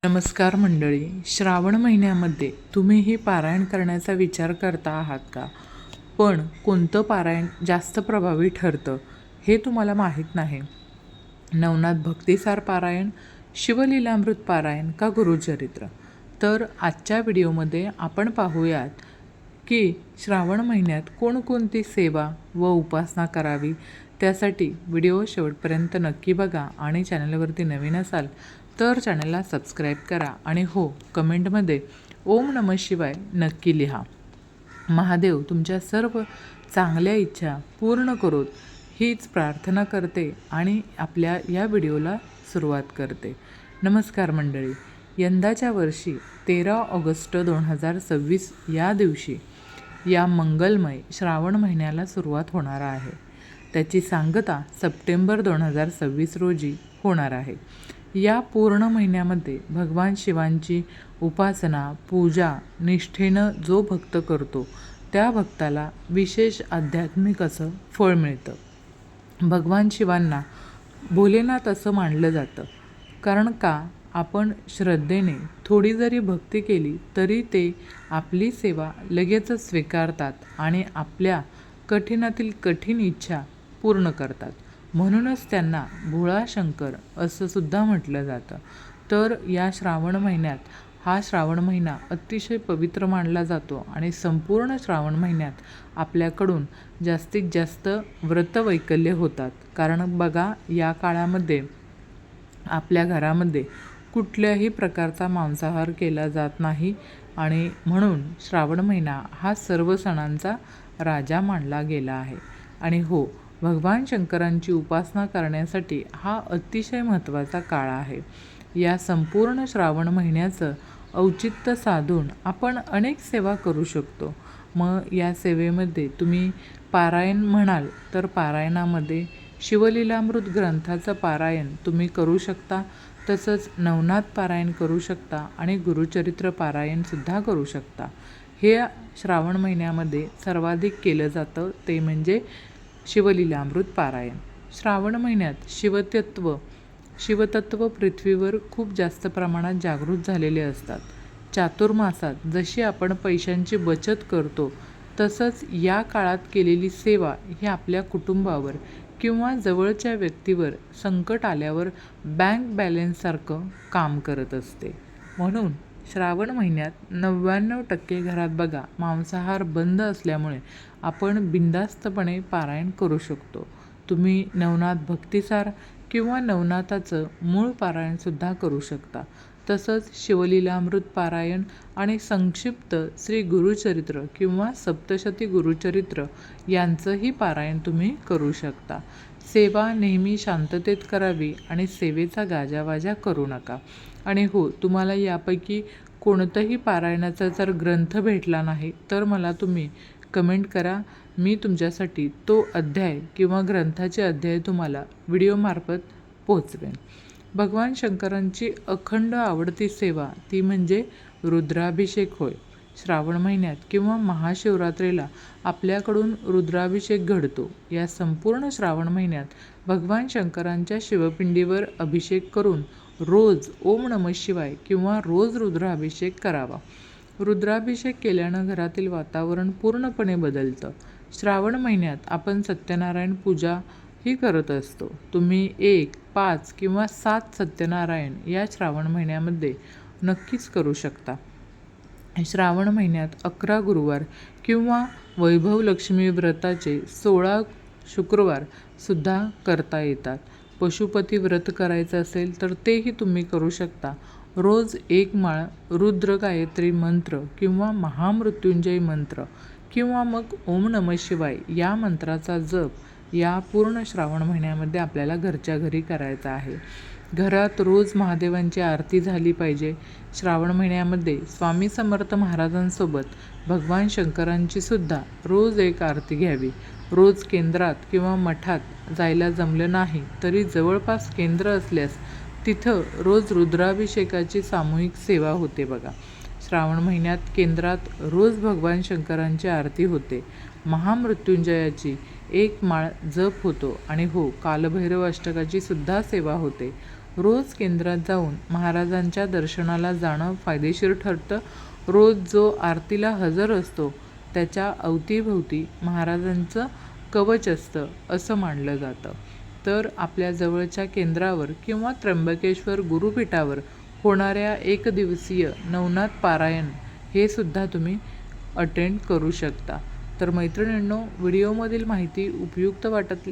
नमस्कार मंडळी. श्रावण महिन्यामध्ये तुम्हीही पारायण करण्याचा विचार करता आहात का? पण कोणतं पारायण जास्त प्रभावी ठरतं हे तुम्हाला माहीत नाही. नवनाथ भक्तिसार पारायण, शिवलीलामृत पारायण का गुरुचरित्र? तर आजच्या व्हिडिओमध्ये आपण पाहूयात की श्रावण महिन्यात कोणकोणती सेवा व उपासना करावी. त्यासाठी व्हिडिओ शेवटपर्यंत नक्की बघा आणि चॅनलवरती नवीन असाल तर चॅनलला सबस्क्राईब करा आणि हो, कमेंटमध्ये ओम नमः शिवाय नक्की लिहा. महादेव तुमच्या सर्व चांगल्या इच्छा पूर्ण करोत हीच प्रार्थना करते आणि आपल्या या व्हिडिओला सुरुवात करते. नमस्कार मंडळी. यंदाच्या वर्षी 13 ऑगस्ट 2026 या दिवशी या मंगलमय श्रावण महिन्याला सुरुवात होणार आहे. त्याची सांगता सप्टेंबर 2026 रोजी होणार आहे. या पूर्ण महिन्यामध्ये भगवान शिवांची उपासना, पूजा निष्ठेनं जो भक्त करतो त्या भक्ताला विशेष आध्यात्मिक असं फळ मिळतं. भगवान शिवांना भोलेनाथ असं मानलं जातं. कारण का? आपण श्रद्धेने थोडी जरी भक्ती केली तरी ते आपली सेवा लगेचच स्वीकारतात आणि आपल्या कठीणातील कठीण इच्छा पूर्ण करतात. म्हणूनच त्यांना भोळा शंकर असं सुद्धा म्हटलं जातं. तर या श्रावण महिन्यात हा श्रावण महिना अतिशय पवित्र मानला जातो आणि संपूर्ण श्रावण महिन्यात आपल्याकडून जास्तीत जास्त व्रतवैकल्य होतात. कारण बघा, या काळामध्ये आपल्या घरामध्ये कुठल्याही प्रकारचा मांसाहार केला जात नाही आणि म्हणून श्रावण महिना हा सर्व सणांचा राजा मानला गेला आहे. आणि हो, भगवान शंकरांची उपासना करण्यासाठी हा अतिशय महत्त्वाचा काळ आहे. या संपूर्ण श्रावण महिन्याचं औचित्य साधून आपण अनेक सेवा करू शकतो. मग या सेवेमध्ये तुम्ही पारायण म्हणाल तर पारायणामध्ये शिवलीलामृत ग्रंथाचं पारायण तुम्ही करू शकता. तसंच नवनाथ पारायण करू शकता आणि गुरुचरित्र पारायणसुद्धा करू शकता. हे श्रावण महिन्यामध्ये सर्वाधिक केलं जातं ते म्हणजे शिवलीलामृत पारायण. श्रावण महिन्यात शिवतत्व पृथ्वीवर खूप जास्त प्रमाणात जागृत झालेले असतात. चातुर्मासात जशी आपण पैशांची बचत करतो तसंच या काळात केलेली सेवा ही आपल्या कुटुंबावर किंवा जवळच्या व्यक्तीवर संकट आल्यावर बँक बॅलन्ससारखं काम करत असते. म्हणून श्रावण महिन्यात 99% घरात बघा मांसाहार बंद असल्यामुळे आपण बिनधास्तपणे पारायण करू शकतो. तुम्ही नवनाथ भक्तिसार किंवा नवनाथाचं मूळ पारायणसुद्धा करू शकता. तसंच शिवलीलामृत पारायण आणि संक्षिप्त श्री गुरुचरित्र किंवा सप्तशती गुरुचरित्र यांचंही पारायण तुम्ही करू शकता. सेवा नेहमी शांततेत करावी आणि सेवेचा गाजावाजा करू नका. आणि हो, तुम्हाला यापैकी कोणतंही पारायणाचा जर ग्रंथ भेटला नाही तर मला तुम्ही कमेंट करा. मी तुमच्यासाठी तो अध्याय किंवा ग्रंथाचे अध्याय तुम्हाला व्हिडिओमार्फत पोहोचवेन. भगवान शंकरांची अखंड आवडती सेवा ती म्हणजे रुद्राभिषेक होय. श्रावण महिन्यात किंवा महाशिवरात्रीला आपल्याकडून रुद्राभिषेक घडतो. या संपूर्ण श्रावण महिन्यात भगवान शंकरांच्या शिवपिंडीवर अभिषेक करून रोज ओम नमः शिवाय किंवा रोज रुद्राभिषेक करावा. रुद्राभिषेक केल्यानं घरातील वातावरण पूर्णपणे बदलतं. श्रावण महिन्यात आपण सत्यनारायण पूजा ही करत असतो. तुम्ही 1, 5 किंवा 7 सत्यनारायण या श्रावण महिन्यामध्ये नक्कीच करू शकता. श्रावण महिन्यात 11 गुरुवार किंवा वैभव लक्ष्मी व्रताचे 16 शुक्रवार सुद्धा करता येतात. पशुपती व्रत करायचं असेल तर तेही तुम्ही करू शकता. रोज 1 माळ रुद्र गायत्री मंत्र किंवा महामृत्युंजय मंत्र किंवा मग ओम नमः शिवाय या मंत्राचा जप या पूर्ण श्रावण महिन्यामध्ये आपल्याला घरच्या घरी करायचा आहे. घरात रोज महादेवांची आरती झाली पाहिजे. श्रावण महिन्यामध्ये स्वामी समर्थ महाराजांसोबत भगवान शंकरांची सुद्धा रोज एक आरती घ्यावी. रोज केंद्रात किंवा मठात जायला जमलं नाही तरी जवळपास केंद्र असल्यास तिथं रोज रुद्राभिषेकाची सामूहिक सेवा होते बघा. श्रावण महिन्यात केंद्रात रोज भगवान शंकरांची आरती होते. महामृत्युंजयाची 1 माळ जप होतो आणि हो, कालभैरव अष्टकाची सुद्धा सेवा होते. रोज केंद्रात जाऊन महाराजांच्या दर्शनाला जाणं फायदेशीर ठरतं. रोज जो आरतीला हजर असतो त्याच्या अवतीभोवती महाराजांचं कवच असतं असं मानलं जातं. तर आपल्या जवळच्या केंद्रावर किंवा त्र्यंबकेश्वर गुरुपीठावर होणाऱ्या एकदिवसीय नवनाथ पारायण हे सुद्धा तुम्ही अटेंड करू शकता. तर मैत्रिणींनो, व्हिडिओमधील माहिती उपयुक्त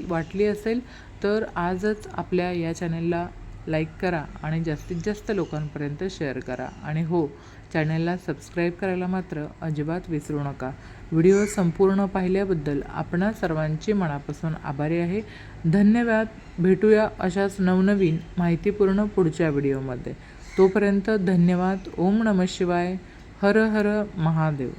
वाटली असेल तर आजच आपल्या या चॅनलला लाईक करा आणि जास्तीत जास्त लोकांपर्यंत शेअर करा. आणि हो, चॅनलला सबस्क्राईब करायला मात्र अजिबात विसरू नका. व्हिडिओ संपूर्ण पाहिल्याबद्दल आपणा सर्वांची मनापासून आभारी आहे. धन्यवाद. भेटूया अशाच नवनवीन माहितीपूर्ण पुढच्या व्हिडिओमध्ये. तोपर्यंत धन्यवाद. ओम नमः शिवाय. हर हर महादेव.